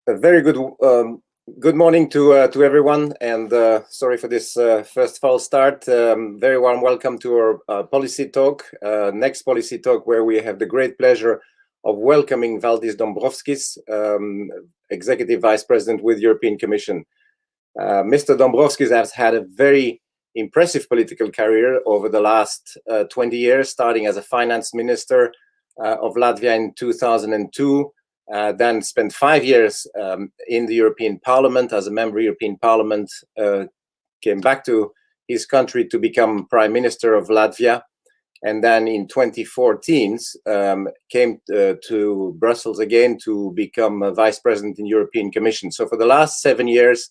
A very good morning to everyone, and sorry for this first false start. Very warm welcome to our policy talk, next policy talk, where we have the great pleasure of welcoming Valdis Dombrovskis, Executive Vice President with European Commission. Mr. Dombrovskis has had a very impressive political career over the last 20 years, starting as a finance minister of Latvia in 2002. Then spent 5 years in the European Parliament as a member of European Parliament, came back to his country to become Prime Minister of Latvia, and then in 2014 came to Brussels again to become a Vice President in European Commission. So for the last 7 years,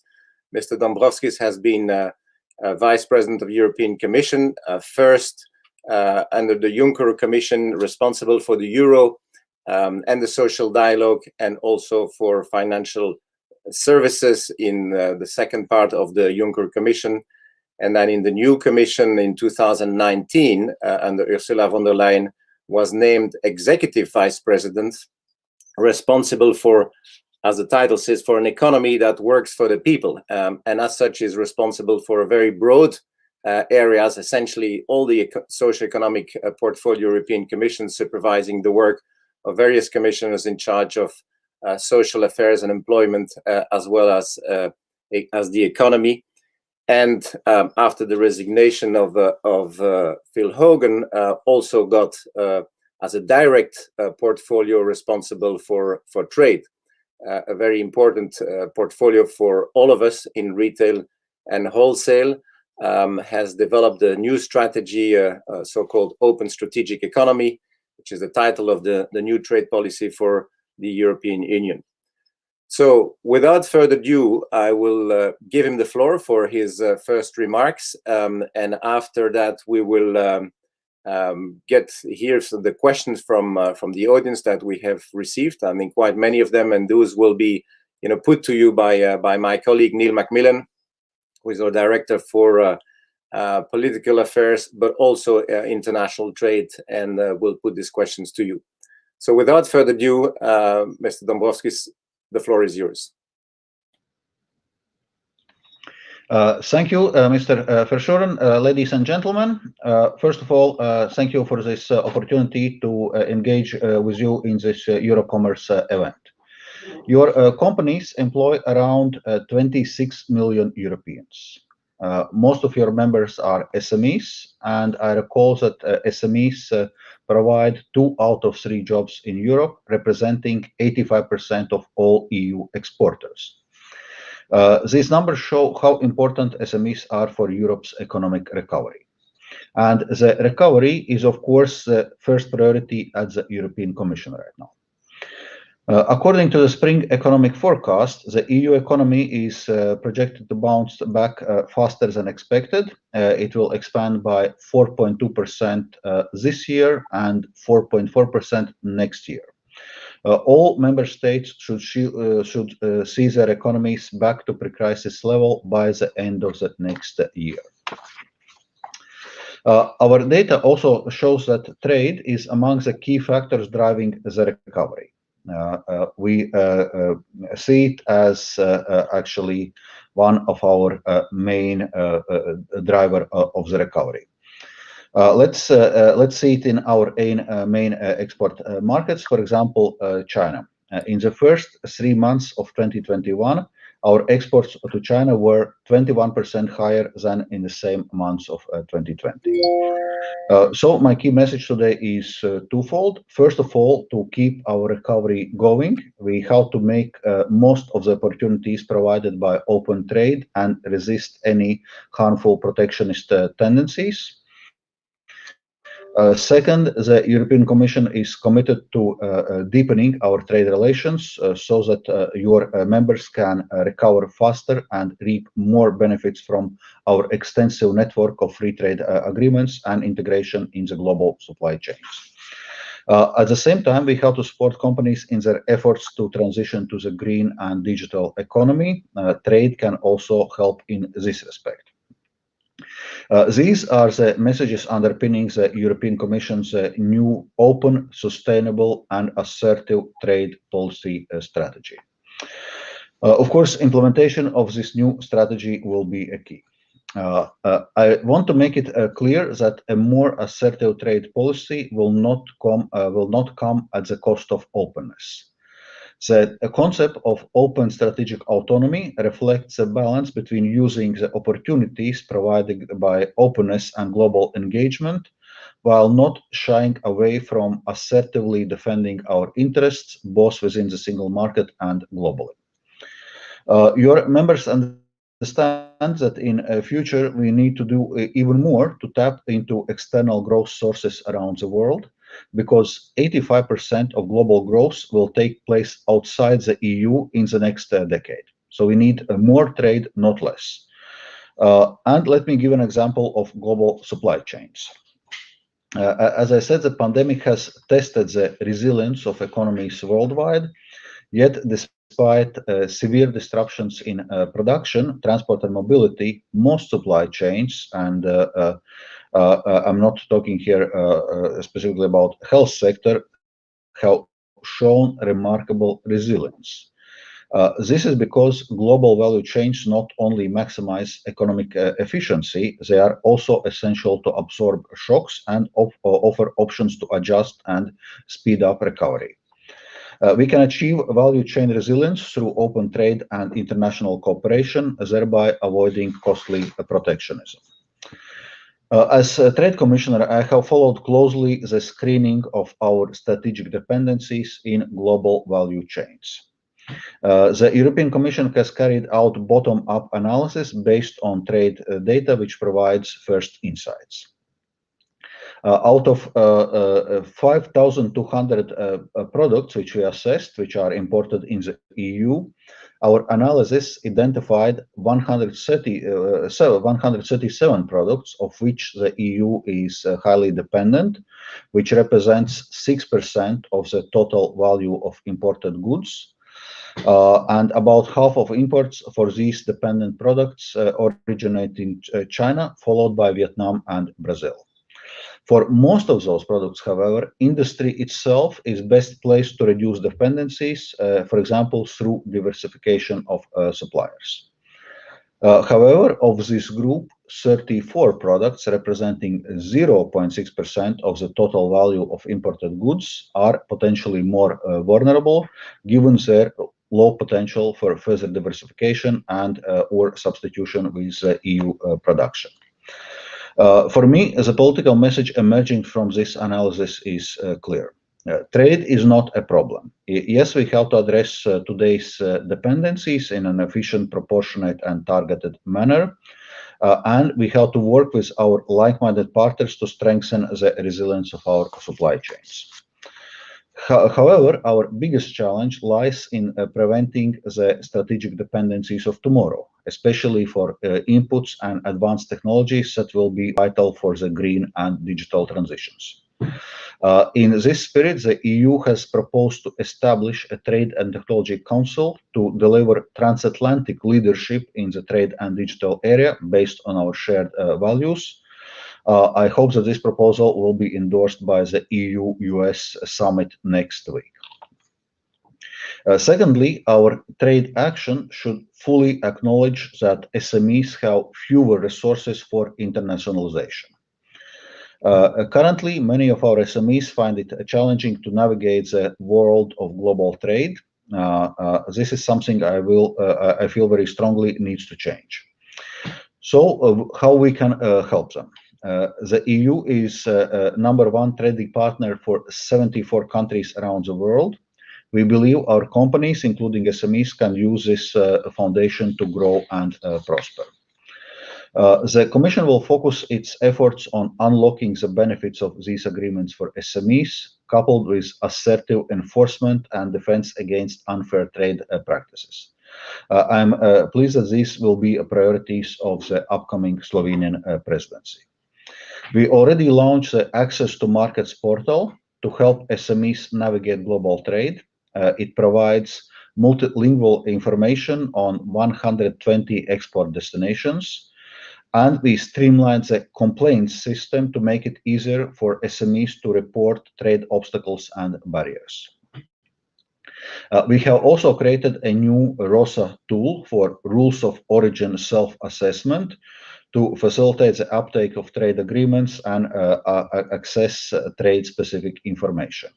Mr. Dombrovskis has been Vice President of European Commission, first under the Juncker Commission, responsible for the euro and the social dialogue, and also for financial services in the second part of the Juncker Commission. And then in the new Commission in 2019, under Ursula von der Leyen, was named Executive Vice President, responsible for, as the title says, for an economy that works for the people, and as such is responsible for a very broad areas, essentially all the socio-economic portfolio European Commission, supervising the work of various commissioners in charge of social affairs and employment, as well as the economy. And after the resignation of Phil Hogan, also got as a direct portfolio responsible for trade, a very important portfolio for all of us in retail and wholesale. Has developed a new strategy, so-called Open Strategic Autonomy, which is the title of the new trade policy for the European Union. So without further ado, I will give him the floor for his first remarks, and after that we will get here the questions from the audience that we have received. I mean, quite many of them, and those will be put to you by my colleague Neil Macmillan, who is our director for political affairs, but also international trade, and we'll put these questions to you. So without further ado, Mr. Dombrovskis, the floor is yours. Thank you, Mr. Verschoren. Ladies and gentlemen, first of all, thank you for this opportunity to engage with you in this EuroCommerce event. Your companies employ around 26 million Europeans. Most of your members are SMEs, and I recall that SMEs provide 2 out of 3 jobs in Europe, representing 85% of all EU exporters. These numbers show how important SMEs are for Europe's economic recovery. And the recovery is, of course, the first priority at the European Commission right now. According to the spring economic forecast, the EU economy is projected to bounce back faster than expected. It will expand by 4.2% this year and 4.4% next year. All member states should see their economies back to pre-crisis level by the end of the next year. Our data also shows that trade is among the key factors driving the recovery. We see it as actually one of our main driver of the recovery. Let's see it in our main export markets. For example, China. In the first 3 months of 2021, our exports to China were 21% higher than in the same months of 2020. So my key message today is twofold. First of all, to keep our recovery going, we have to make most of the opportunities provided by open trade and resist any harmful protectionist tendencies. Second, the European Commission is committed to deepening our trade relations so that your members can recover faster and reap more benefits from our extensive network of free trade agreements and integration in the global supply chains. At the same time, we have to support companies in their efforts to transition to the green and digital economy. Trade can also help in this respect. These are the messages underpinning the European Commission's new open, sustainable and assertive trade policy strategy. Of course, implementation of this new strategy will be a key. I want to make it clear that a more assertive trade policy will not come at the cost of openness. The concept of open strategic autonomy reflects a balance between using the opportunities provided by openness and global engagement, while not shying away from assertively defending our interests, both within the single market and globally. Your members understand that in future we need to do even more to tap into external growth sources around the world, because 85% of global growth will take place outside the EU in the next decade. So we need more trade, not less. And let me give an example of global supply chains. As I said, the pandemic has tested the resilience of economies worldwide. Yet, despite severe disruptions in production, transport, and mobility, most supply chains, and I'm not talking here specifically about health sector, have shown remarkable resilience. This is because global value chains not only maximize economic efficiency, they are also essential to absorb shocks and offer options to adjust and speed up recovery. We can achieve value chain resilience through open trade and international cooperation, thereby avoiding costly protectionism. As Trade Commissioner, I have followed closely the screening of our strategic dependencies in global value chains. The European Commission has carried out bottom-up analysis based on trade data, which provides first insights. Out of 5,200 products which we assessed, which are imported in the EU, our analysis identified 137 products of which the EU is highly dependent, which represents 6% of the total value of imported goods. And about half of imports for these dependent products originate in China, followed by Vietnam and Brazil. For most of those products, however, industry itself is best placed to reduce dependencies, for example, through diversification of suppliers. However, of this group, 34 products representing 0.6% of the total value of imported goods are potentially more vulnerable, given their low potential for further diversification and or substitution with EU production. For me, the political message emerging from this analysis is clear. Trade is not a problem. Yes, we have to address today's dependencies in an efficient, proportionate, and targeted manner. And we have to work with our like-minded partners to strengthen the resilience of our supply chains. However, our biggest challenge lies in preventing the strategic dependencies of tomorrow, especially for inputs and advanced technologies that will be vital for the green and digital transitions. In this spirit, the EU has proposed to establish a Trade and Technology Council to deliver transatlantic leadership in the trade and digital area based on our shared values. I hope that this proposal will be endorsed by the EU-US summit next week. Secondly, our trade action should fully acknowledge that SMEs have fewer resources for internationalization. Currently, many of our SMEs find it challenging to navigate the world of global trade. This is something I feel very strongly needs to change. So, how we can help them? The EU is #1 trading partner for 74 countries around the world. We believe our companies, including SMEs, can use this foundation to grow and prosper. The Commission will focus its efforts on unlocking the benefits of these agreements for SMEs, coupled with assertive enforcement and defense against unfair trade practices. I'm pleased that these will be priorities of the upcoming Slovenian presidency. We already launched the Access to Markets portal to help SMEs navigate global trade. It provides multilingual information on 120 export destinations, and we streamlined the complaints system to make it easier for SMEs to report trade obstacles and barriers. We have also created a new ROSA tool for rules of origin self-assessment to facilitate the uptake of trade agreements and access trade-specific information.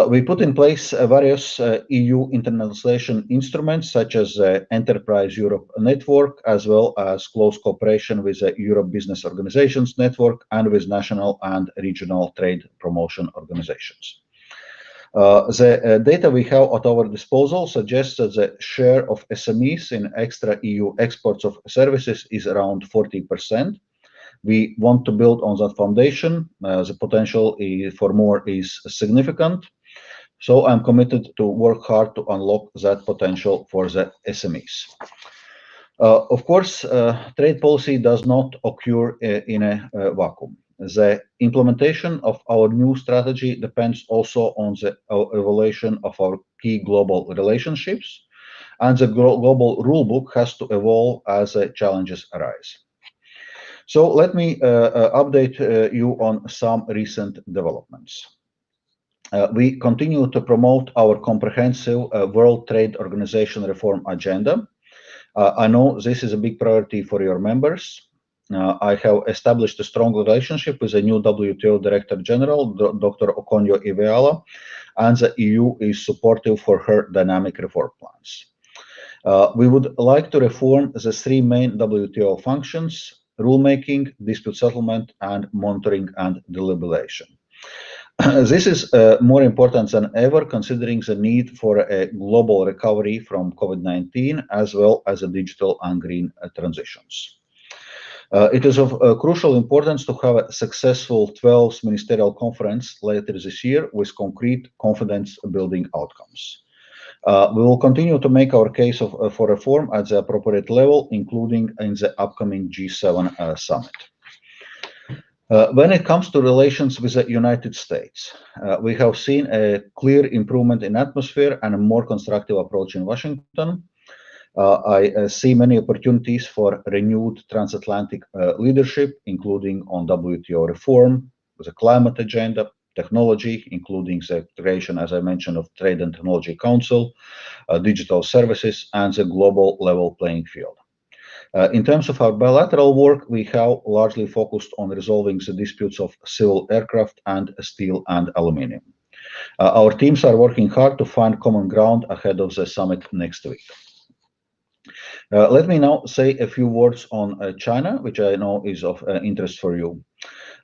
We put in place various EU internationalization instruments, such as the Enterprise Europe Network, as well as close cooperation with the Europe Business Organizations Network and with national and regional trade promotion organizations. The data we have at our disposal suggests that the share of SMEs in extra EU exports of services is around 40%. We want to build on that foundation. The potential for more is significant. So I'm committed to work hard to unlock that potential for the SMEs. Of course, trade policy does not occur in a vacuum. The implementation of our new strategy depends also on the evaluation of our key global relationships, and the global rulebook has to evolve as challenges arise. So let me update you on some recent developments. We continue to promote our comprehensive World Trade Organization reform agenda. I know this is a big priority for your members. I have established a strong relationship with the new WTO Director General, Dr. Okonjo Iweala, and the EU is supportive for her dynamic reform plans. We would like to reform the three main WTO functions: rulemaking, dispute settlement, and monitoring and deliberation. This is more important than ever, considering the need for a global recovery from COVID-19, as well as the digital and green transitions. It is of crucial importance to have a successful 12th Ministerial Conference later this year with concrete confidence-building outcomes. We will continue to make our case for reform at the appropriate level, including in the upcoming G7 summit. When it comes to relations with the United States, we have seen a clear improvement in atmosphere and a more constructive approach in Washington. I see many opportunities for renewed transatlantic leadership, including on WTO reform, the climate agenda, technology, including the creation, as I mentioned, of Trade and Technology Council, digital services, and the global level playing field. In terms of our bilateral work, we have largely focused on resolving the disputes of civil aircraft and steel and aluminium. Our teams are working hard to find common ground ahead of the summit next week. Let me now say a few words on China, which I know is of interest for you.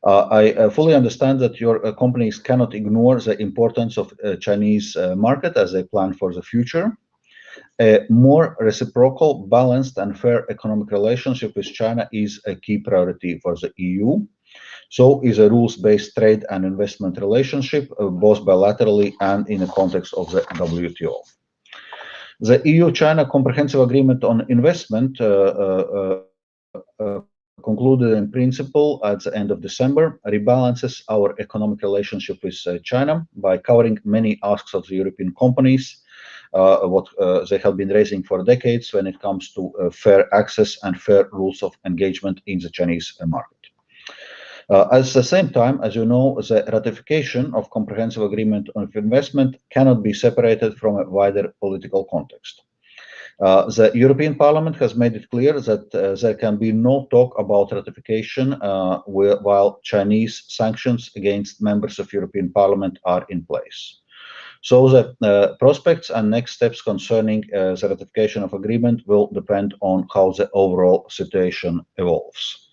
I fully understand that your companies cannot ignore the importance of Chinese market as they plan for the future. A more reciprocal, balanced, and fair economic relationship with China is a key priority for the EU. So is a rules-based trade and investment relationship, both bilaterally and in the context of the WTO. The EU-China Comprehensive Agreement on Investment concluded in principle at the end of December, rebalances our economic relationship with China by covering many asks of the European companies, what they have been raising for decades when it comes to fair access and fair rules of engagement in the Chinese market. At the same time, as you know, the ratification of Comprehensive Agreement on Investment cannot be separated from a wider political context. The European Parliament has made it clear that there can be no talk about ratification while Chinese sanctions against members of European Parliament are in place. So the prospects and next steps concerning the ratification of agreement will depend on how the overall situation evolves.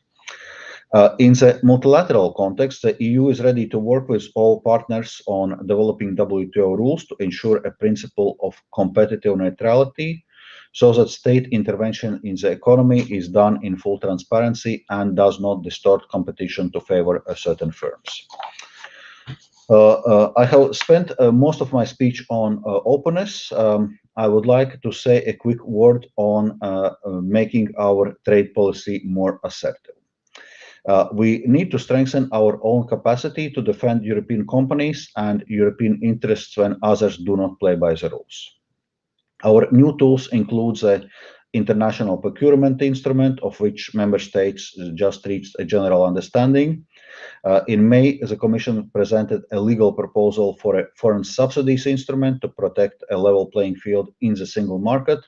In the multilateral context, the EU is ready to work with all partners on developing WTO rules to ensure a principle of competitive neutrality, so that state intervention in the economy is done in full transparency and does not distort competition to favor certain firms. I have spent most of my speech on openness. I would like to say a quick word on making our trade policy more assertive. We need to strengthen our own capacity to defend European companies and European interests when others do not play by the rules. Our new tools include the International Procurement Instrument, of which member states just reached a general understanding, In May, the Commission presented a legal proposal for a foreign subsidies instrument to protect a level playing field in the single market.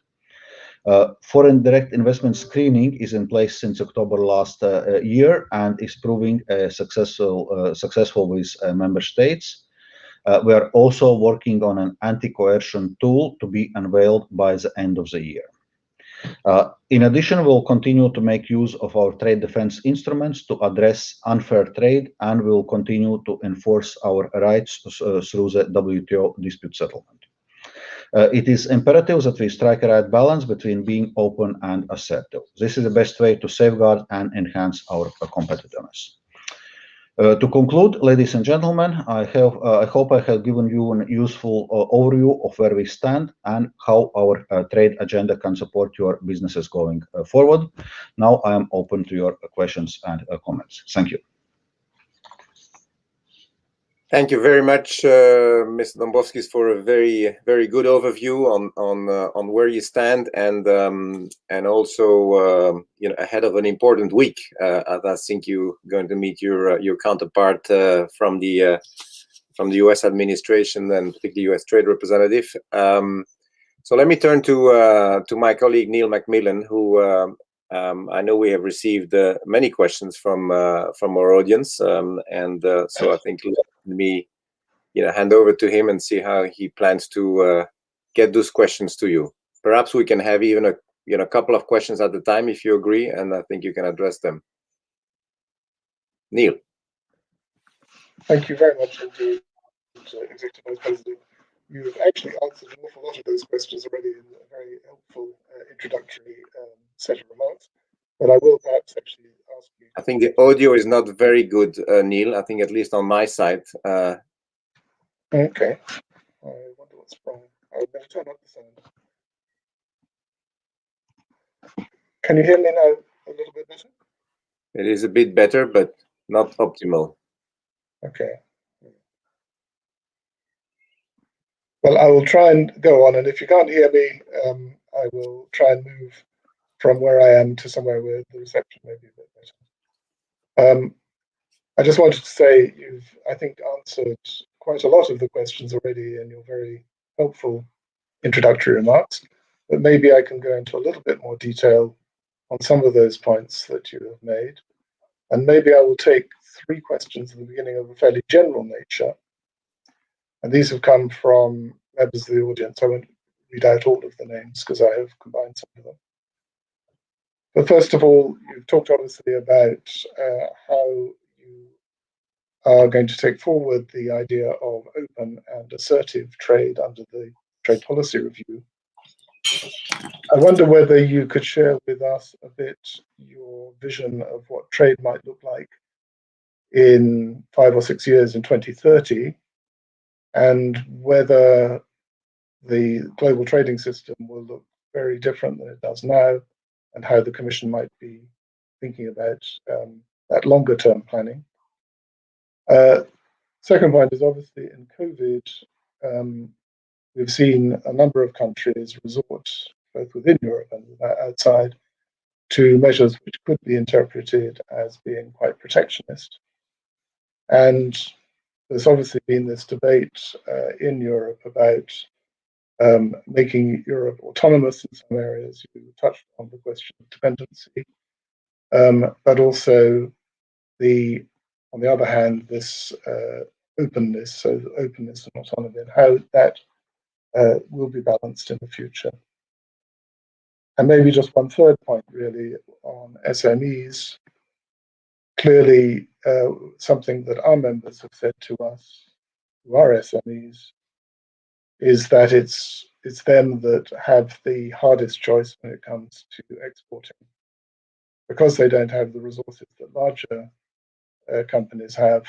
Foreign direct investment screening is in place since October last year and is proving successful with member states. We are also working on an anti-coercion tool to be unveiled by the end of the year. In addition, we'll continue to make use of our trade defense instruments to address unfair trade, and we'll continue to enforce our rights through the WTO dispute settlement. It is imperative that we strike a right balance between being open and assertive. This is the best way to safeguard and enhance our competitiveness. To conclude, ladies and gentlemen, I hope I have given you a useful overview of where we stand and how our trade agenda can support your businesses going forward. Now I am open to your questions and comments. Thank you. Thank you very much, Mr. Dombrovskis, for a very good overview on where you stand, and also ahead of an important week. I think you're going to meet your counterpart from the U.S. administration and particularly U.S. Trade Representative. So let me turn to my colleague Neil Macmillan, who I know we have received many questions from our audience, so I think let me hand over to him and see how he plans to get those questions to you. Perhaps we can have even a couple of questions at a time, if you agree, and I think you can address them. Neil. Thank you very much indeed, Executive Vice President. You've actually answered an awful lot of those questions already in a very helpful introductory set of remarks, but I will perhaps actually ask you. I think the audio is not very good, Neil. I think at least on my side. Okay. I wonder what's wrong. I would better turn up the sound. Can you hear me now a little bit better? It is a bit better, but not optimal. Okay. Well, I will try and go on, and if you can't hear me, I will try and move from where I am to somewhere where the reception may be a bit better. I just wanted to say you've, I think, answered quite a lot of the questions already in your very helpful introductory remarks, but maybe I can go into a little bit more detail on some of those points that you have made. And maybe I will take 3 questions at the beginning of a fairly general nature. And these have come from members of the audience. I won't read out all of the names because I have combined some of them. But first of all, you've talked obviously about how you are going to take forward the idea of open and assertive trade under the trade policy review. I wonder whether you could share with us a bit your vision of what trade might look like in 5 or 6 years in 2030, and whether the global trading system will look very different than it does now, and how the Commission might be thinking about that longer term planning. Second point is obviously in COVID, we've seen a number of countries resort, both within Europe and outside, to measures which could be interpreted as being quite protectionist. And there's obviously been this debate in Europe about making Europe autonomous in some areas. You touched on the question of dependency, but also on the other hand, this openness, so openness and autonomy, and how that will be balanced in the future. And maybe just one third point really on SMEs. Clearly, something that our members have said to us, who are SMEs, is that it's them that have the hardest choice when it comes to exporting, because they don't have the resources that larger companies have.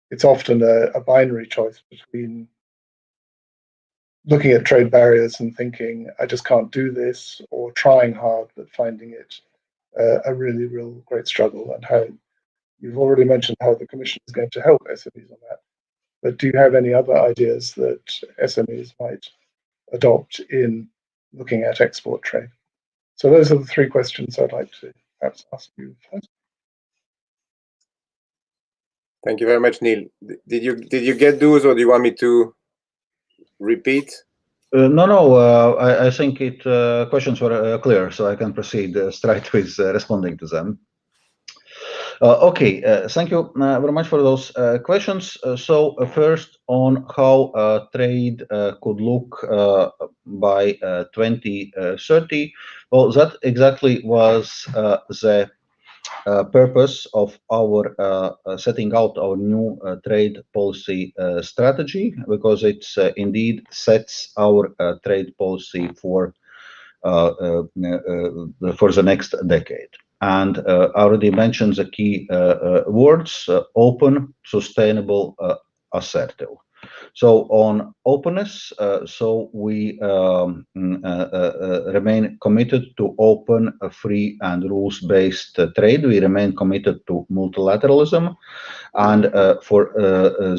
It's often a binary choice between looking at trade barriers and thinking, I just can't do this, or trying hard but finding it a real great struggle. And how you've already mentioned how the Commission is going to help SMEs on that. But do you have any other ideas that SMEs might adopt in looking at export trade? So those are the 3 questions I'd like to perhaps ask you first. Thank you very much, Neil. Did you get those, or do you want me to repeat? No. I think questions were clear, so I can proceed straight with responding to them. Okay, thank you very much for those questions. So first on how trade could look by 2030. Well, that exactly was the purpose of our setting out our new trade policy strategy, because it indeed sets our trade policy for the next decade. And I already mentioned the key words: open, sustainable, assertive. So on openness, so we remain committed to open, free and rules-based trade. We remain committed to multilateralism. And for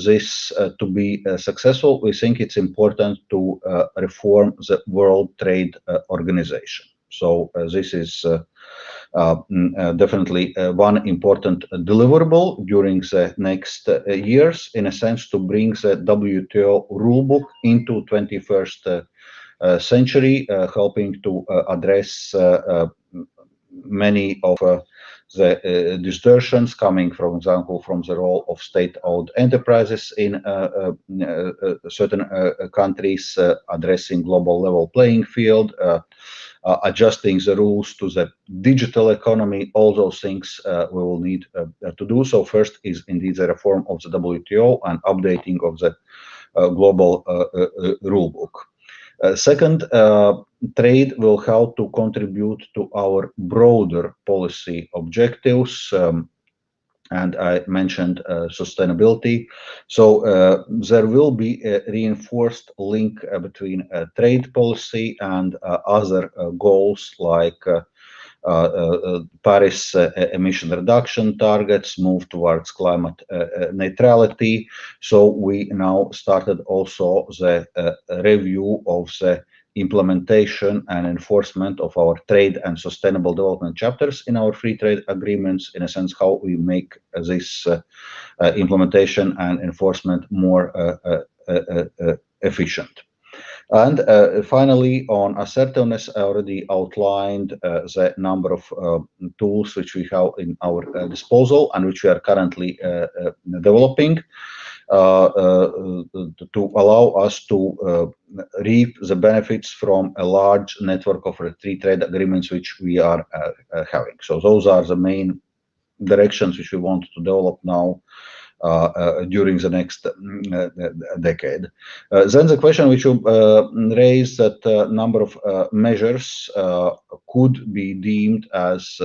this to be successful, we think it's important to reform the World Trade Organization. So this is definitely one important deliverable during the next years, in a sense, to bring the WTO rulebook into 21st century, helping to address many of the distortions coming, for example, from the role of state-owned enterprises in certain countries, addressing global level playing field, adjusting the rules to the digital economy. All those things we will need to do. So first is indeed the reform of the WTO and updating of the global rulebook. Second, trade will help to contribute to our broader policy objectives. And I mentioned sustainability. So there will be a reinforced link between trade policy and other goals like Paris emission reduction targets, move towards climate neutrality. So we now started also the review of the implementation and enforcement of our trade and sustainable development chapters in our free trade agreements, in a sense, how we make this implementation and enforcement more efficient. And finally, on assertiveness, I already outlined the number of tools which we have in our disposal and which we are currently developing to allow us to reap the benefits from a large network of free trade agreements which we are having. So those are the main directions which we want to develop now during the next decade. Then the question which you raised, that number of measures could be deemed as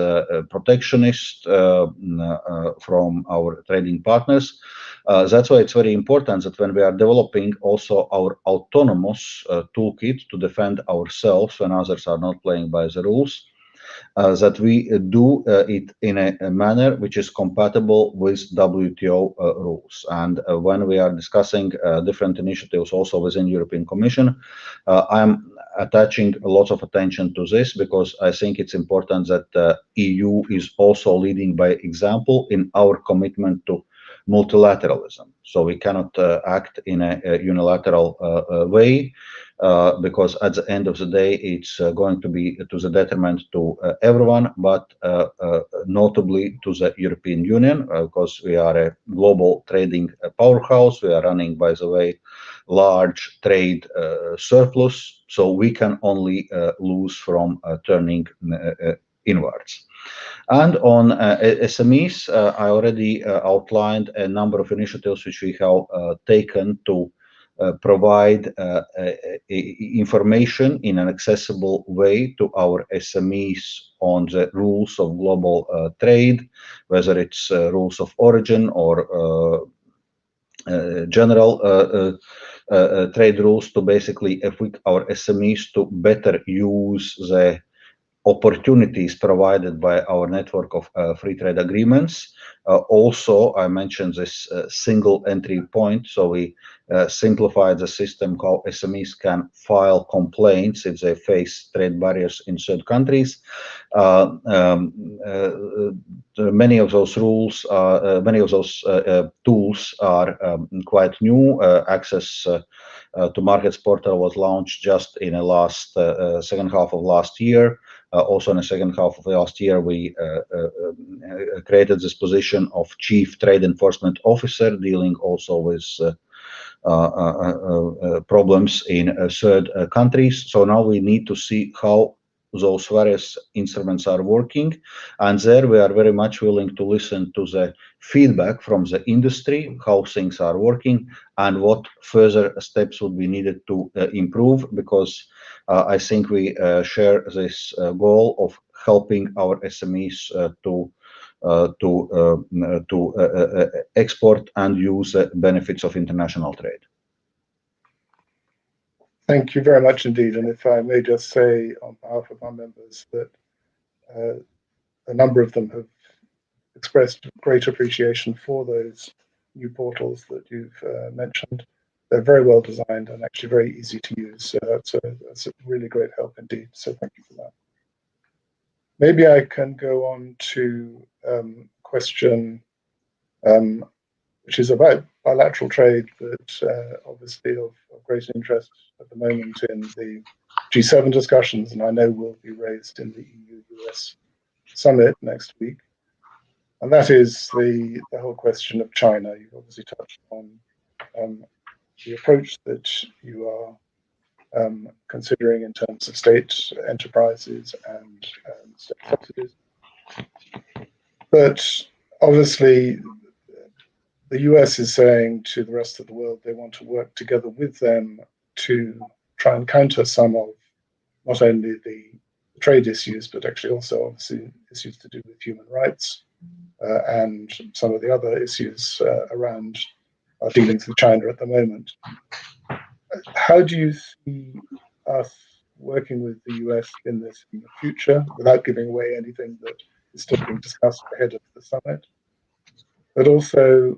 protectionist from our trading partners. That's why it's very important that when we are developing also our autonomous toolkit to defend ourselves when others are not playing by the rules, that we do it in a manner which is compatible with WTO rules. And when we are discussing different initiatives also within European Commission, I'm attaching a lot of attention to this, because I think it's important that EU is also leading by example in our commitment to multilateralism. So we cannot act in a unilateral way, because at the end of the day, it's going to be to the detriment to everyone, but notably to the European Union, because we are a global trading powerhouse. We are running, by the way, large trade surplus, so we can only lose from turning inwards. And on SMEs, I already outlined a number of initiatives which we have taken to provide information in an accessible way to our SMEs on the rules of global trade, whether it's rules of origin or general trade rules, to basically equip our SMEs to better use the opportunities provided by our network of free trade agreements. Also, I mentioned this single entry point, so we simplified the system how SMEs can file complaints if they face trade barriers in third countries. Many of those rules, tools are quite new. Access to Markets portal was launched just in the last second half of last year. Also in the second half of last year, we created this position of Chief Trade Enforcement Officer, dealing also with problems in third countries. So now we need to see how those various instruments are working, and there we are very much willing to listen to the feedback from the industry, how things are working, and what further steps would be needed to improve, because I think we share this goal of helping our SMEs to export and use the benefits of international trade. Thank you very much indeed. And if I may just say on behalf of our members that a number of them have expressed great appreciation for those new portals that you've mentioned. They're very well designed and actually very easy to use. So that's a really great help indeed. So thank you for that. Maybe I can go on to question which is about bilateral trade, but obviously of great interest at the moment in the G7 discussions, and I know will be raised in the EU-US summit next week. And that is the whole question of China. You've obviously touched on the approach that you are considering in terms of state enterprises and state subsidies. But obviously, the US is saying to the rest of the world they want to work together with them to try and counter some of not only the trade issues, but actually also obviously issues to do with human rights and some of the other issues around our dealings with China at the moment. How do you see us working with the US in this in the future, without giving away anything that is still being discussed ahead of the summit? But also,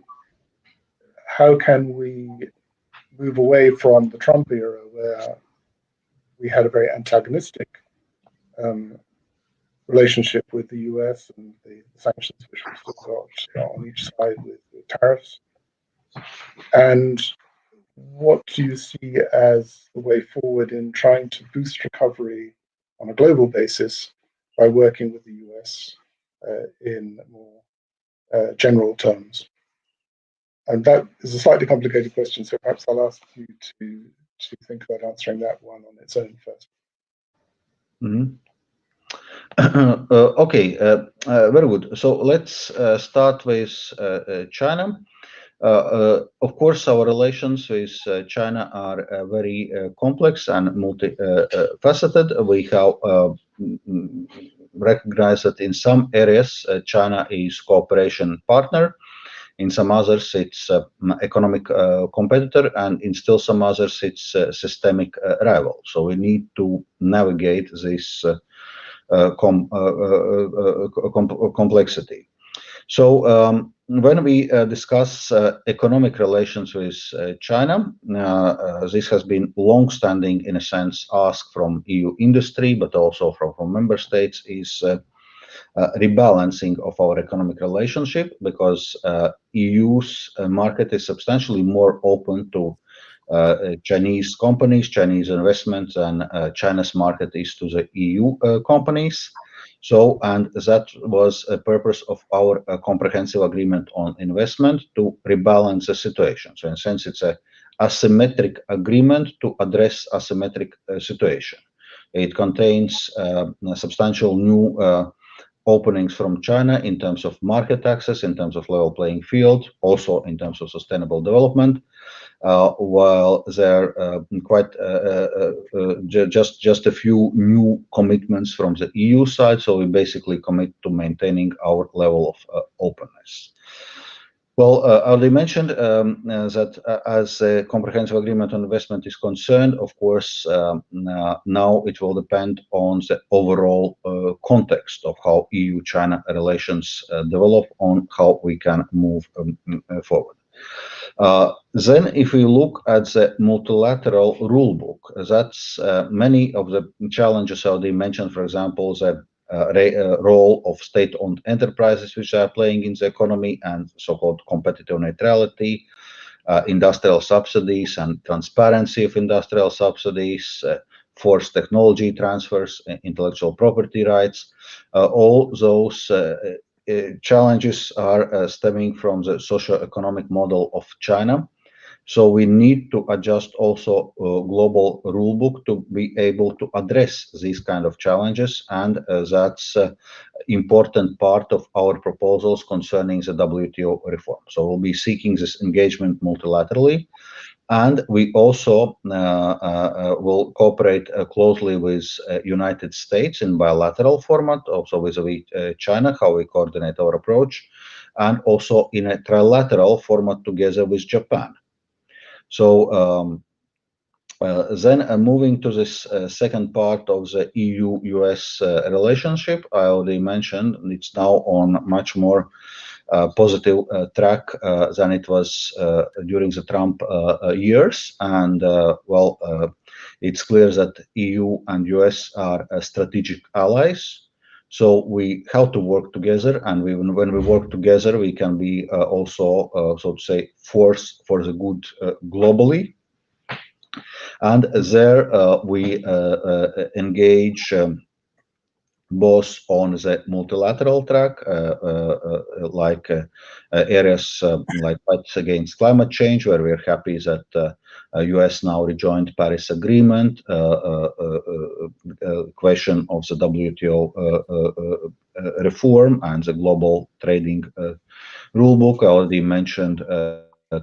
how can we move away from the Trump era, where we had a very antagonistic relationship with the US and the sanctions which we still got on each side with tariffs? And what do you see as the way forward in trying to boost recovery on a global basis by working with the US in more general terms? And that is a slightly complicated question, so perhaps I'll ask you to think about answering that one on its own first. Mm-hmm. Okay, very good. So let's start with China. Of course, our relations with China are very complex and multifaceted. We have recognized that in some areas, China is cooperation partner. In some others, it's economic competitor, and in still some others, it's systemic rival. So we need to navigate this complexity. So when we discuss economic relations with China, this has been long-standing, in a sense, asked from EU industry, but also from member states, is rebalancing of our economic relationship, because EU's market is substantially more open to Chinese companies, Chinese investments, and China's market is to the EU companies. So, and that was a purpose of our comprehensive agreement on investment, to rebalance the situation. So in a sense, it's a asymmetric agreement to address asymmetric situation. It contains substantial new openings from China in terms of market access, in terms of level playing field, also in terms of sustainable development, while there are quite just a few new commitments from the EU side. So we basically commit to maintaining our level of openness. Well, I already mentioned that as a comprehensive agreement on investment is concerned, of course, now it will depend on the overall context of how EU-China relations develop, on how we can move forward. Then, if we look at the multilateral rulebook, that's many of the challenges already mentioned, for example, the role of state-owned enterprises which are playing in the economy and so-called competitive neutrality, industrial subsidies and transparency of industrial subsidies, forced technology transfers, intellectual property rights. All those challenges are stemming from the socio-economic model of China. So we need to adjust also global rulebook to be able to address these kind of challenges, and that's important part of our proposals concerning the WTO reform. So we'll be seeking this engagement multilaterally, and we also will cooperate closely with United States in bilateral format, also with China, how we coordinate our approach, and also in a trilateral format together with Japan. So then moving to this second part of the EU-US relationship, I already mentioned it's now on much more positive track than it was during the Trump years. And well, it's clear that EU and US are strategic allies. So we have to work together, and when we work together, we can be also, so to say, force for the good globally. And there we engage both on the multilateral track, like areas like fights against climate change, where we're happy that US now rejoined Paris Agreement, question of the WTO reform and the global trading rulebook. I already mentioned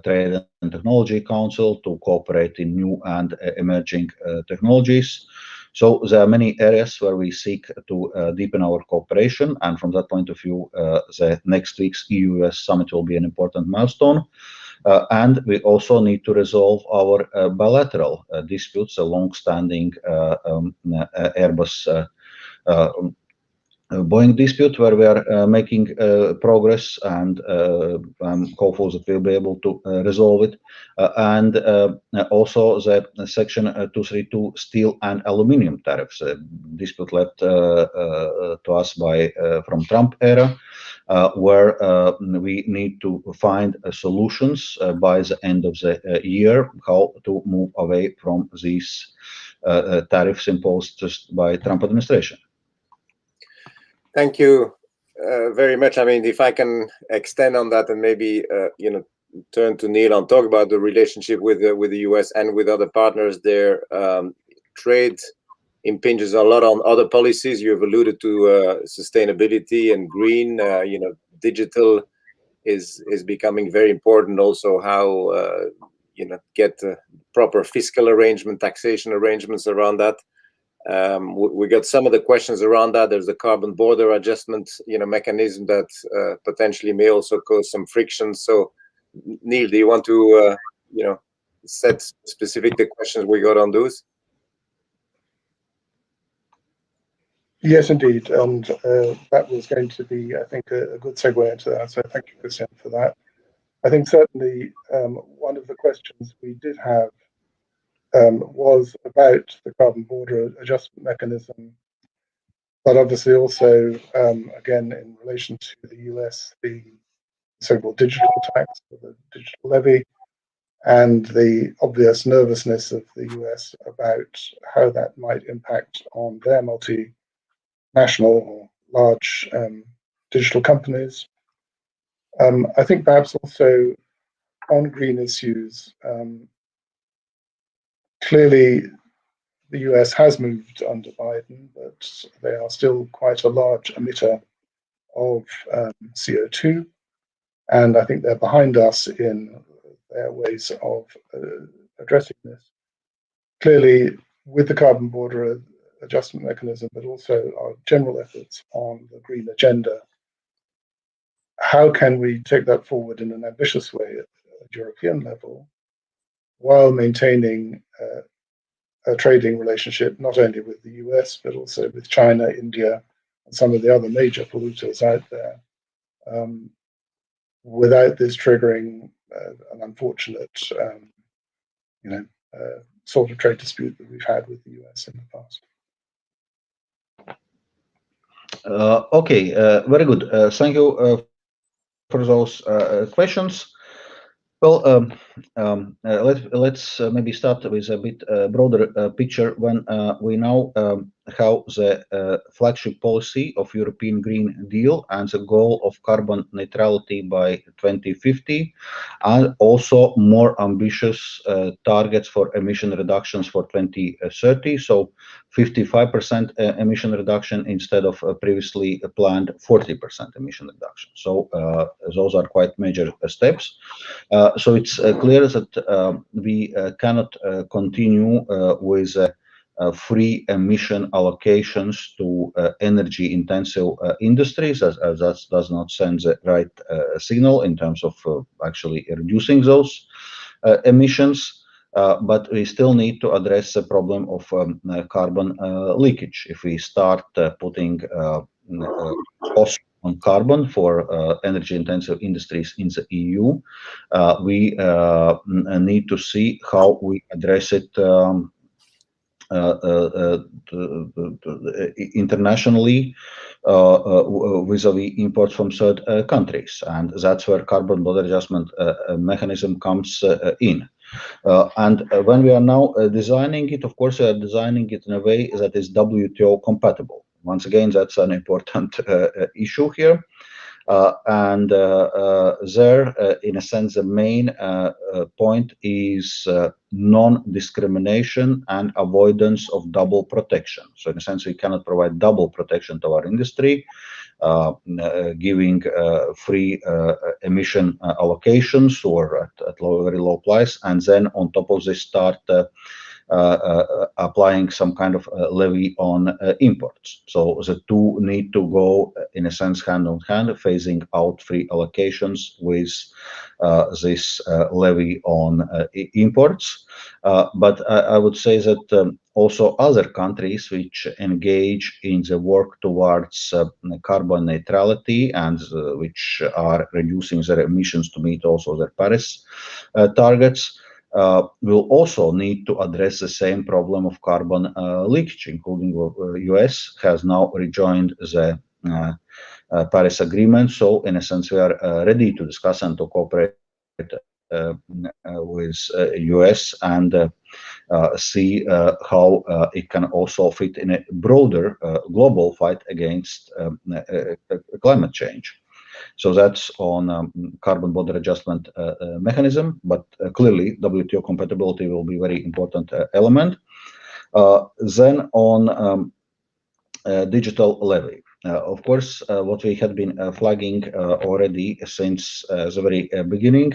Trade and Technology Council to cooperate in new and emerging technologies. So there are many areas where we seek to deepen our cooperation, and from that point of view, the next week's EU-US summit will be an important milestone. And we also need to resolve our bilateral disputes, a long-standing Airbus Boeing dispute, where we are making progress, and I'm hopeful that we'll be able to resolve it. And also the Section 232 steel and aluminium tariffs, a dispute left to us from Trump era, where we need to find solutions by the end of the year, how to move away from these tariffs imposed just by Trump administration. Thank you very much. I mean, if I can extend on that and maybe turn to Neil and talk about the relationship with the US and with other partners there. Trade impinges a lot on other policies. You have alluded to sustainability and green. Digital is becoming very important. Also, how get proper fiscal arrangement, taxation arrangements around that. We got some of the questions around that. There's the carbon border adjustment, mechanism that potentially may also cause some friction. So, Neil, do you want to, set specific the questions we got on those? Yes, indeed, and that was going to be, I think, a good segue into that. So thank you, Christian, for that. I think certainly one of the questions we did have was about the carbon border adjustment mechanism, but obviously also, again, in relation to the US, the so-called digital tax, or the digital levy, and the obvious nervousness of the US about how that might impact on their multinational or large digital companies. I think perhaps also on green issues, clearly the US has moved under Biden, but they are still quite a large emitter of CO2. And I think they're behind us in their ways of addressing this. Clearly, with the carbon border adjustment mechanism, but also our general efforts on the green agenda, how can we take that forward in an ambitious way at European level while maintaining a trading relationship not only with the US, but also with China, India, and some of the other major polluters out there, without this triggering an unfortunate, sort of trade dispute that we've had with the US in the past. Okay, very good. Thank you for those questions. Well, let's maybe start with a bit broader picture when we know how the flagship policy of European Green Deal and the goal of carbon neutrality by 2050 and also more ambitious targets for emission reductions for 2030. So 55% emission reduction instead of previously planned 40% emission reduction. So those are quite major steps. So it's clear that we cannot continue with free emission allocations to energy-intensive industries, as that does not send the right signal in terms of actually reducing those emissions. But we still need to address the problem of carbon leakage. If we start putting costs on carbon for energy-intensive industries in the EU, we need to see how we address it internationally vis-a-vis imports from third countries, and that's where carbon border adjustment mechanism comes in. And when we are now designing it, of course, we are designing it in a way that is WTO compatible. Once again, that's an important issue here. And there, in a sense, the main point is non-discrimination and avoidance of double protection. So in a sense, we cannot provide double protection to our industry, giving free emission allocations or at very low price, and then on top of this start applying some kind of levy on imports. So the two need to go, in a sense, hand in hand, phasing out free allocations with this levy on imports. But I would say that also other countries which engage in the work towards carbon neutrality and which are reducing their emissions to meet also their Paris targets, will also need to address the same problem of carbon leakage, including US has now rejoined the Paris Agreement. So in a sense, we are ready to discuss and to cooperate with US and see how it can also fit in a broader global fight against climate change. So that's on carbon border adjustment mechanism, but clearly WTO compatibility will be a very important element. Then on digital levy. Of course, what we had been flagging already since the very beginning,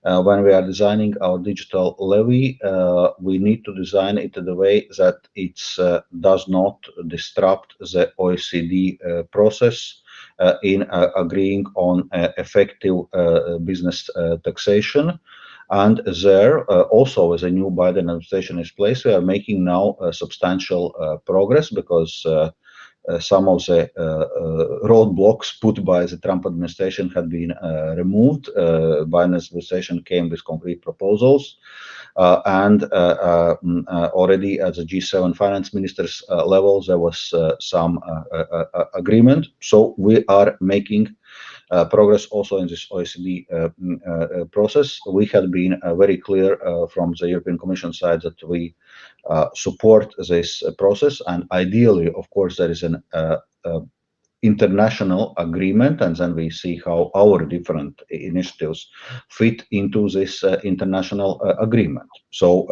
when we are designing our digital levy, we need to design it in a way that it does not disrupt the OECD process in agreeing on effective business taxation. And there also, as a new Biden administration is placed, we are making now substantial progress because some of the roadblocks put by the Trump administration had been removed. Biden administration came with concrete proposals. And already at the G7 finance ministers level, there was some agreement. So we are making progress also in this OECD process. We had been very clear from the European Commission side that we support this process, and ideally, of course, there is an international agreement, and then we see how our different initiatives fit into this international agreement. So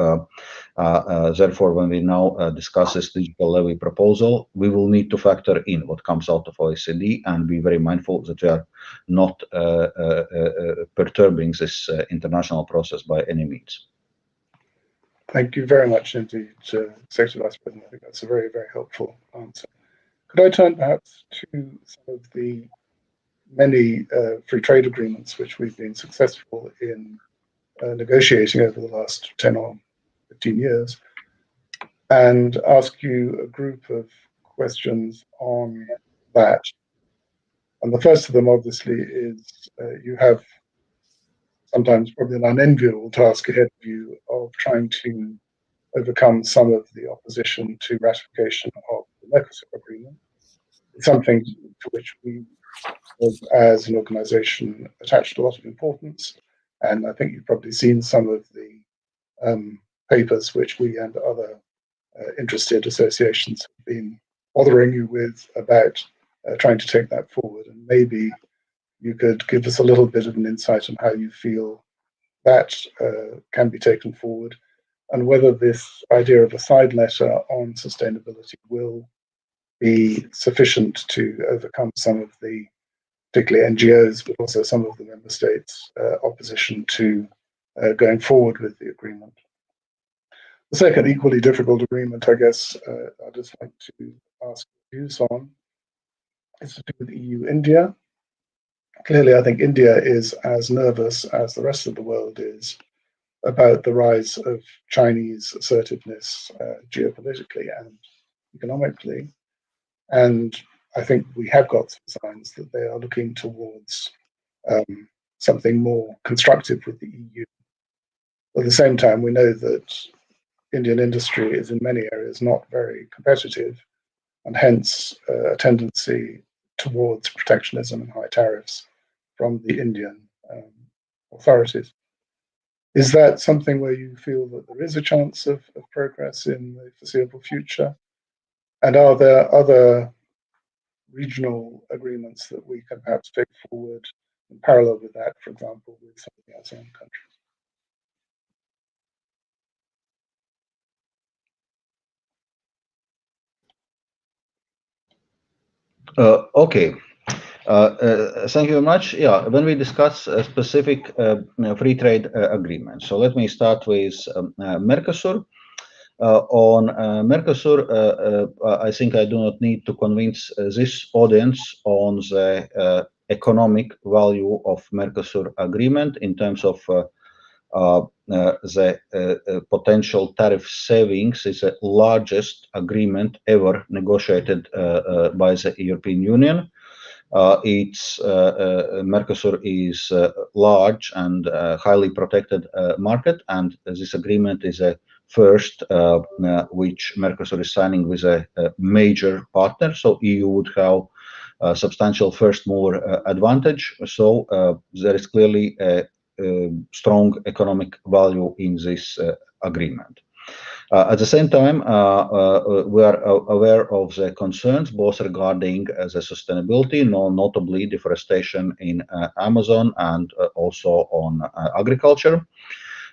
therefore, when we now discuss this digital levy proposal, we will need to factor in what comes out of OECD and be very mindful that we are not perturbing this international process by any means. Thank you very much indeed, Secretary Vice President. I think that's a very, very helpful answer. Could I turn perhaps to some of the many free trade agreements which we've been successful in negotiating over the last 10 or 15 years, and ask you a group of questions on that. And the first of them, obviously, is you have sometimes probably an unenviable task ahead of you of trying to overcome some of the opposition to ratification of the Mercosur agreement. It's something to which we, as an organization, attached a lot of importance. And I think you've probably seen some of the papers which we and other interested associations have been bothering you with about trying to take that forward. And maybe you could give us a little bit of an insight on how you feel that can be taken forward, and whether this idea of a side letter on sustainability will be sufficient to overcome some of the, particularly NGOs, but also some of the member states' opposition to going forward with the agreement. The second equally difficult agreement, I guess, I'd just like to ask views on is to do with EU-India. Clearly, I think India is as nervous as the rest of the world is about the rise of Chinese assertiveness geopolitically and economically. And I think we have got some signs that they are looking towards something more constructive with the EU. At the same time, we know that Indian industry is in many areas not very competitive, and hence a tendency towards protectionism and high tariffs from the Indian authorities. Is that something where you feel that there is a chance of progress in the foreseeable future? And are there other regional agreements that we can perhaps take forward in parallel with that, for example, with some of the ASEAN countries? Okay. Thank you very much. Yeah, when we discuss specific free trade agreements, so let me start with Mercosur. On Mercosur, I think I do not need to convince this audience on the economic value of Mercosur agreement in terms of the potential tariff savings. Is the largest agreement ever negotiated by the European Union. Mercosur is a large and highly protected market, and this agreement is a first which Mercosur is signing with a major partner. So EU would have a substantial first mover advantage. So there is clearly a strong economic value in this agreement. At the same time, we are aware of the concerns both regarding the sustainability, notably deforestation in Amazon, and also on agriculture.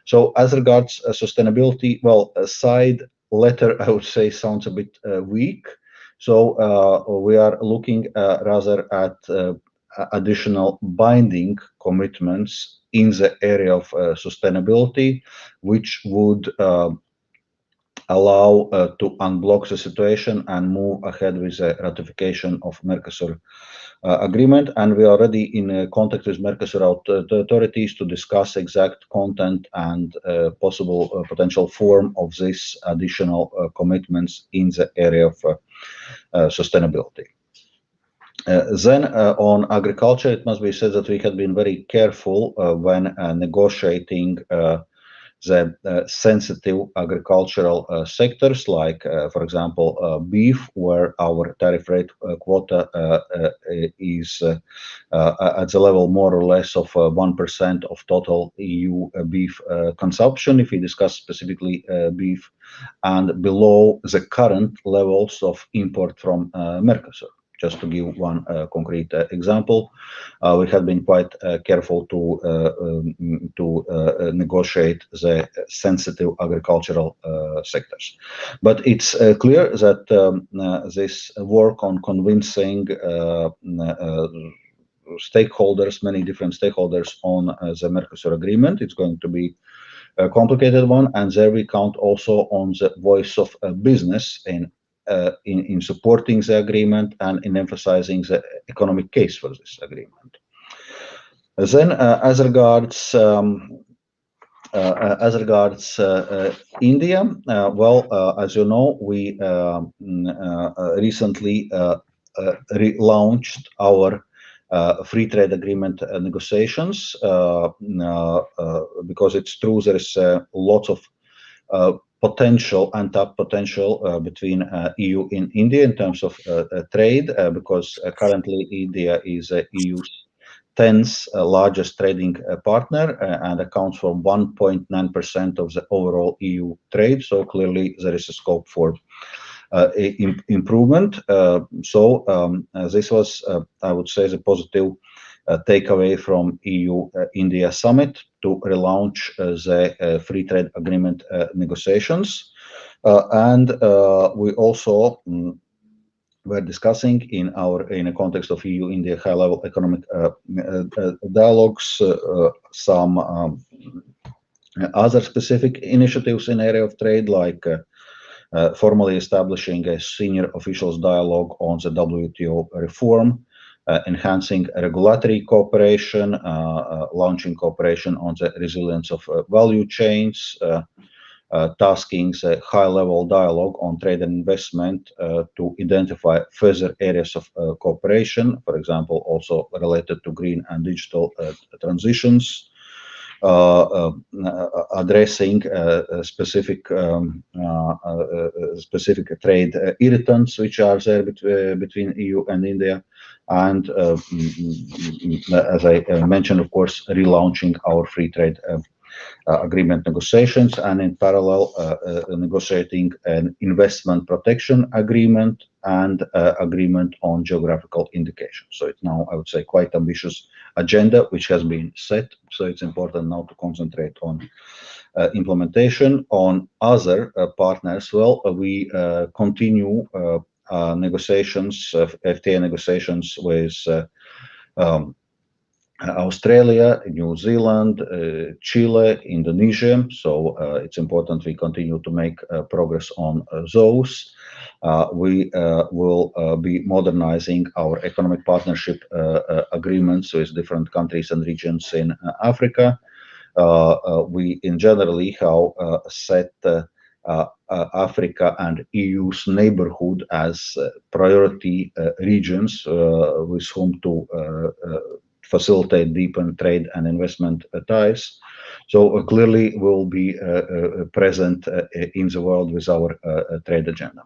So as regards sustainability, well, a side letter, I would say, sounds a bit weak. So we are looking rather at additional binding commitments in the area of sustainability, which would allow to unblock the situation and move ahead with the ratification of Mercosur agreement. And we are already in contact with Mercosur authorities to discuss exact content and possible potential form of this additional commitments in the area of sustainability. Then on agriculture, it must be said that we have been very careful when negotiating the sensitive agricultural sectors, like, for example, beef, where our tariff rate quota is at the level more or less of 1% of total EU beef consumption, if we discuss specifically beef, and below the current levels of import from Mercosur. Just to give one concrete example, we have been quite careful to negotiate the sensitive agricultural sectors. But it's clear that this work on convincing stakeholders, many different stakeholders on the Mercosur agreement, it's going to be a complicated one, and there we count also on the voice of business in in supporting the agreement and in emphasizing the economic case for this agreement. Then, as regards India, as you know, we recently relaunched our free trade agreement negotiations because it's true there is lots of potential, untapped potential between EU and India in terms of trade, because currently India is EU's 10th largest trading partner and accounts for 1.9% of the overall EU trade. So clearly there is a scope for improvement. This was, I would say, the positive takeaway from EU-India summit to relaunch the free trade agreement negotiations. And we also were discussing in a context of EU-India high-level economic dialogues some other specific initiatives in area of trade, like formally establishing a senior officials dialogue on the WTO reform, enhancing regulatory cooperation, launching cooperation on the resilience of value chains, tasking the high-level dialogue on trade and investment to identify further areas of cooperation, for example, also related to green and digital transitions, addressing specific trade irritants which are there between EU and India, and as I mentioned, of course, relaunching our free trade agreement negotiations, and in parallel negotiating an investment protection agreement and agreement on geographical indications. So it's now, I would say, quite ambitious agenda which has been set. So it's important now to concentrate on implementation. On other partners, well, we continue negotiations, FTA negotiations with Australia, New Zealand, Chile, Indonesia. So it's important we continue to make progress on those. We will be modernizing our economic partnership agreements with different countries and regions in Africa. We in generally have set Africa and EU's neighborhood as priority regions with whom to facilitate deepen trade and investment ties. So clearly we'll be present in the world with our trade agenda.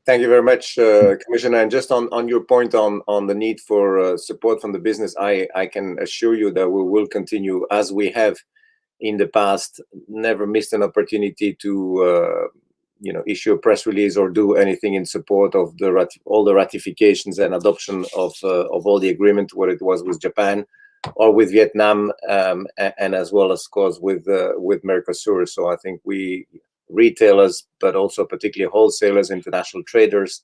Thank you very much, Commissioner. And just on your point on the need for support from the business, I can assure you that we will continue, as we have in the past, never missed an opportunity to issue a press release or do anything in support of all the ratifications and adoption of all the agreement, whether it was with Japan or with Vietnam, and as well as, of course, with Mercosur. So I think we retailers, but also particularly wholesalers, international traders,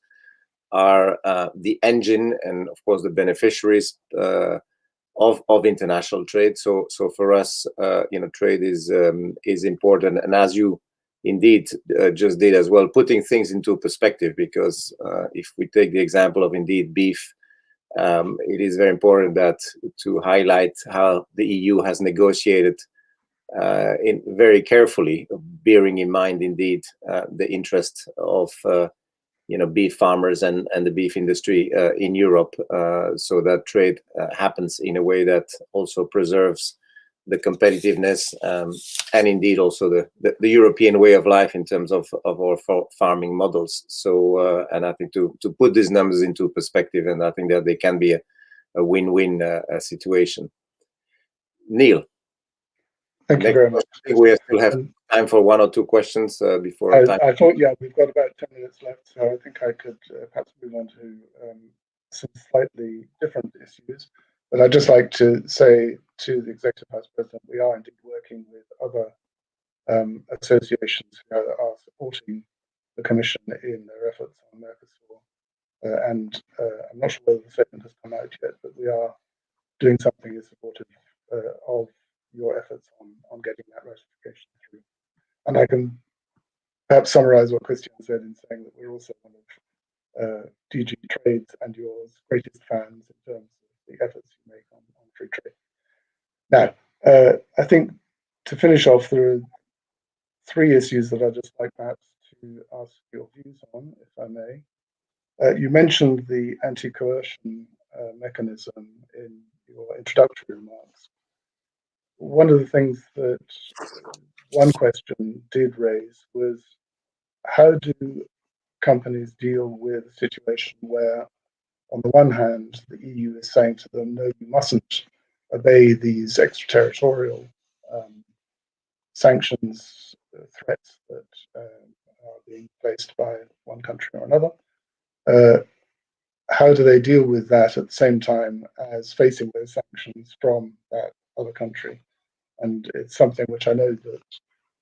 are the engine and, of course, the beneficiaries of international trade. So for us, trade is important, and as you indeed just did as well, putting things into perspective, because if we take the example of indeed beef, it is very important that to highlight how the EU has negotiated very carefully, bearing in mind indeed the interest of beef farmers and the beef industry in Europe, so that trade happens in a way that also preserves the competitiveness and indeed also the European way of life in terms of our farming models. So and I think to put these numbers into perspective, and I think that they can be a win-win situation. Neil. Thank you very much. I think we still have time for one or two questions before I thought, yeah, we've got about 10 minutes left, so I think I could perhaps move on to some slightly different issues. But I'd just like to say to the Executive Vice President, we are indeed working with other associations who are supporting the Commission in their efforts on Mercosur. And I'm not sure whether the statement has come out yet, but we are doing something in support of your efforts on getting that ratification through. And I can perhaps summarize what Christian said in saying that we're also one of DG Trade's and yours greatest fans in terms of the efforts you make on free trade. Now, I think to finish off, there are three issues that I'd just like perhaps to ask your views on, if I may. You mentioned the anti-coercion mechanism in your introductory remarks. One of the things that one question did raise was, how do companies deal with a situation where, on the one hand, the EU is saying to them, no, you mustn't obey these extraterritorial sanctions threats that are being placed by one country or another? How do they deal with that at the same time as facing those sanctions from that other country? And it's something which I know that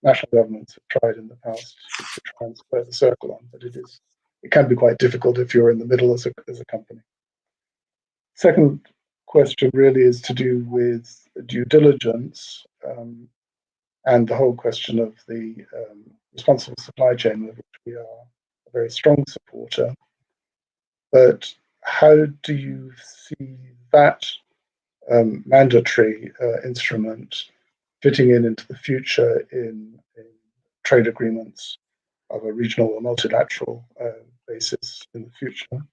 national governments have tried in the past to try and square the circle on, but it can be quite difficult if you're in the middle as a company. Second question really is to do with due diligence and the whole question of the responsible supply chain, of which we are a very strong supporter. But how do you see that mandatory instrument fitting into the future in trade agreements of a regional or multilateral basis in the future?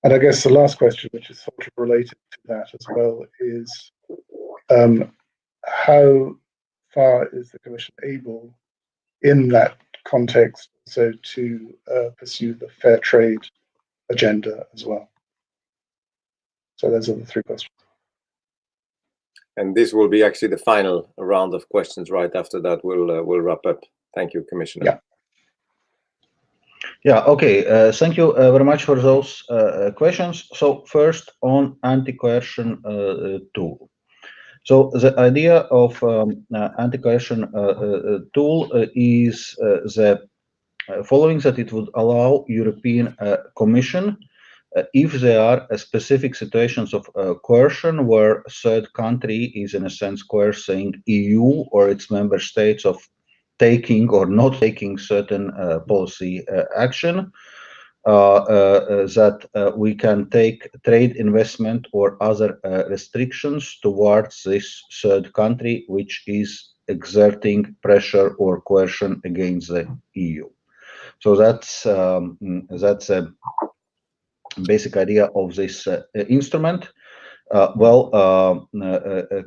And I guess the last question, which is sort of related to that as well, is how far is the Commission able, in that context, so to pursue the fair trade agenda as well? So those are the three questions. And this will be actually the final round of questions. Right after that, we'll wrap up. Thank you, Commissioner. Yeah. Yeah, okay. Thank you very much for those questions. So first on anti-coercion tool. So the idea of anti-coercion tool is the following, that it would allow European Commission, if there are specific situations of coercion where a third country is in a sense coercing EU or its member states of taking or not taking certain policy action, that we can take trade, investment or other restrictions towards this third country which is exerting pressure or coercion against the EU. So that's a basic idea of this instrument.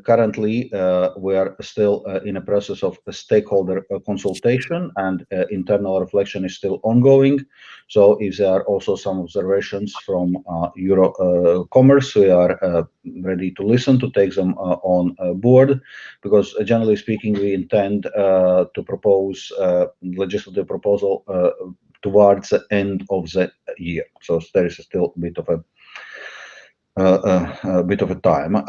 Currently we are still in a process of a stakeholder consultation, and internal reflection is still ongoing. So if there are also some observations from EuroCommerce, we are ready to listen, to take them on board, because generally speaking, we intend to propose legislative proposal towards the end of the year. So there is still a bit of a time.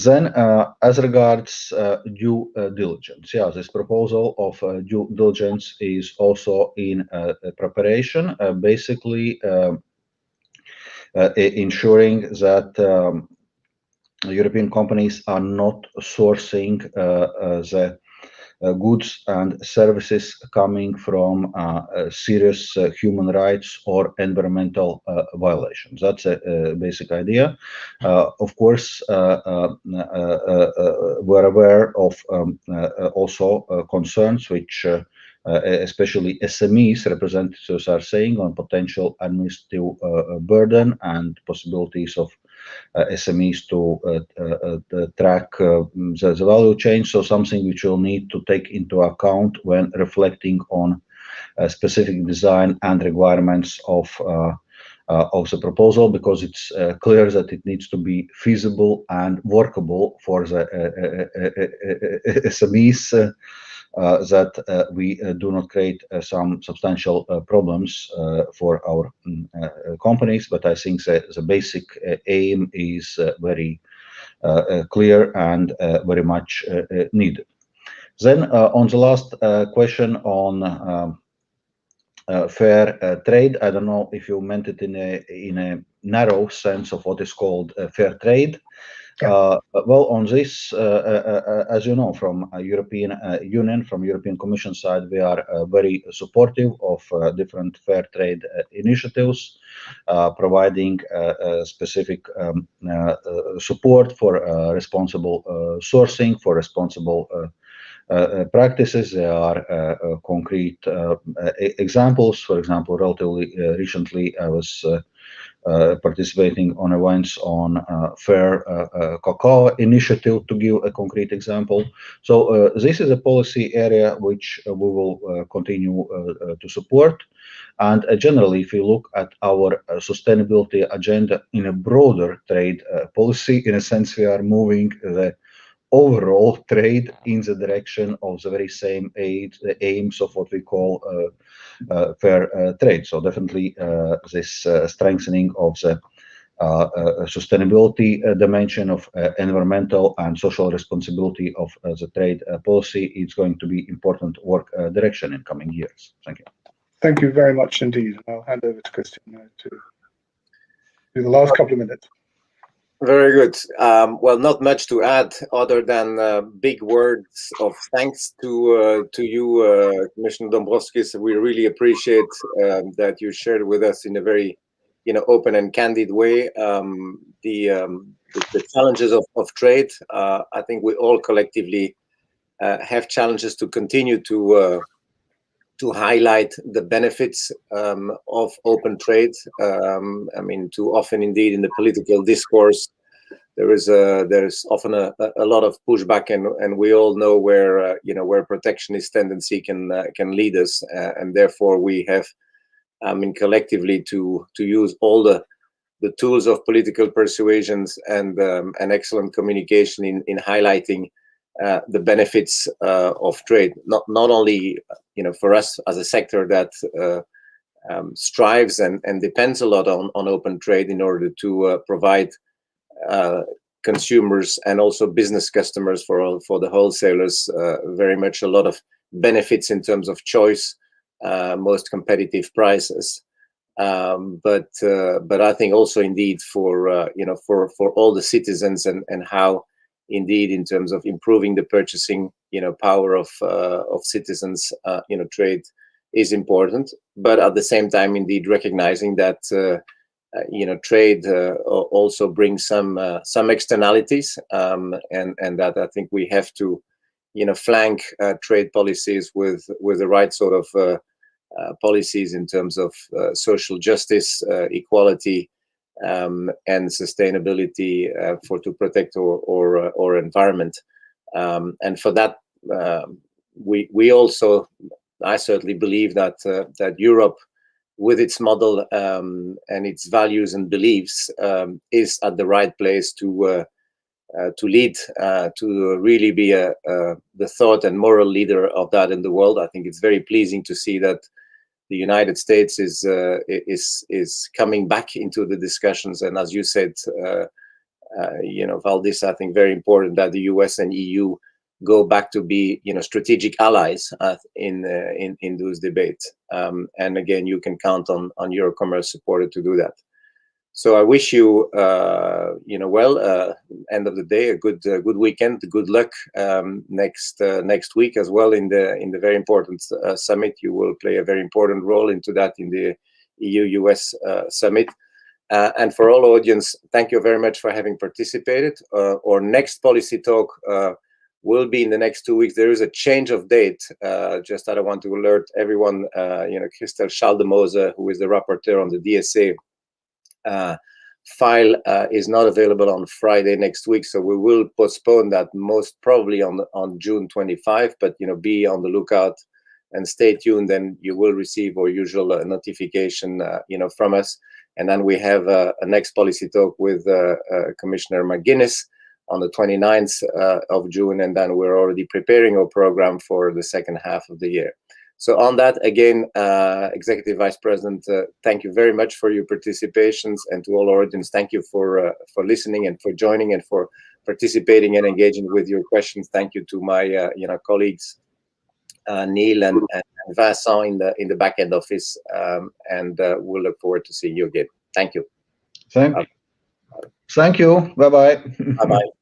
Then, as regards due diligence, yeah, this proposal of due diligence is also in preparation, basically ensuring that European companies are not sourcing the goods and services coming from serious human rights or environmental violations. That's a basic idea. Of course, we're aware of also concerns which especially SMEs representatives are saying on potential administrative burden and possibilities of SMEs to track the value chain. So something which we'll need to take into account when reflecting on specific design and requirements of the proposal, because it's clear that it needs to be feasible and workable for the SMEs, that we do not create some substantial problems for our companies. But I think the basic aim is very clear and very much needed. Then on the last question on fair trade, I don't know if you meant it in a narrow sense of what is called fair trade. Well, on this, as you know, from European Union, from European Commission side, we are very supportive of different fair trade initiatives, providing specific support for responsible sourcing, for responsible practices. There are concrete examples. For example, relatively recently, I was participating on events on fair cocoa initiative, to give a concrete example. So this is a policy area which we will continue to support. And generally, if you look at our sustainability agenda in a broader trade policy, in a sense, we are moving the overall trade in the direction of the very same aims of what we call fair trade. So definitely this strengthening of the sustainability dimension of environmental and social responsibility of the trade policy is going to be important work direction in coming years. Thank you. Thank you very much indeed. I'll hand over to Christian now to do the last couple of minutes. Very good. Well, not much to add other than big words of thanks to you, Commissioner Dombrovskis. We really appreciate that you shared with us in a very, open and candid way the challenges of trade. I think we all collectively have challenges to continue to highlight the benefits of open trade. I mean, too often indeed in the political discourse, there's often a lot of pushback, and we all know where protectionist tendency can lead us, and therefore we have, collectively to use all the tools of political persuasions and excellent communication in highlighting the benefits of trade, not only for us as a sector that strives and depends a lot on open trade in order to provide consumers and also business customers for the wholesalers very much a lot of benefits in terms of choice, most competitive prices. But I think also indeed for all the citizens and how indeed in terms of improving the purchasing power of citizens, trade is important, but at the same time indeed recognizing that trade also brings some externalities, and that I think we have to flank trade policies with the right sort of policies in terms of social justice, equality, and sustainability to protect our environment, and for that we also, I certainly believe that Europe, with its model and its values and beliefs, is at the right place to lead, to really be the thought and moral leader of that in the world. I think it's very pleasing to see that the United States is coming back into the discussions, and as you said, Valdis, I think very important that the US and EU go back to be strategic allies in those debates. And again, you can count on EuroCommerce supported to do that. So I wish you end of the day a good weekend, good luck next week as well in the very important summit. You will play a very important role into that in the EU-US summit. And for all audience, thank you very much for having participated. Our next policy talk will be in the next 2 weeks. There is a change of date. Just I want to alert everyone. Christel Schaldemose, who is the rapporteur on the DSA file, is not available on Friday next week, so we will postpone that most probably on June 25. But be on the lookout and stay tuned. Then you will receive our usual notification, from us. And then we have a next policy talk with Commissioner McGuinness on the 29th of June, and then we're already preparing our program for the second half of the year. So on that, again, Executive Vice President, thank you very much for your participations, and to all our audience, thank you for listening and for joining and for participating and engaging with your questions. Thank you to my colleagues, Neil and Vincent in the back end office, and we'll look forward to seeing you again. Thank you. Thank you. Thank you. Bye-bye. Bye-bye.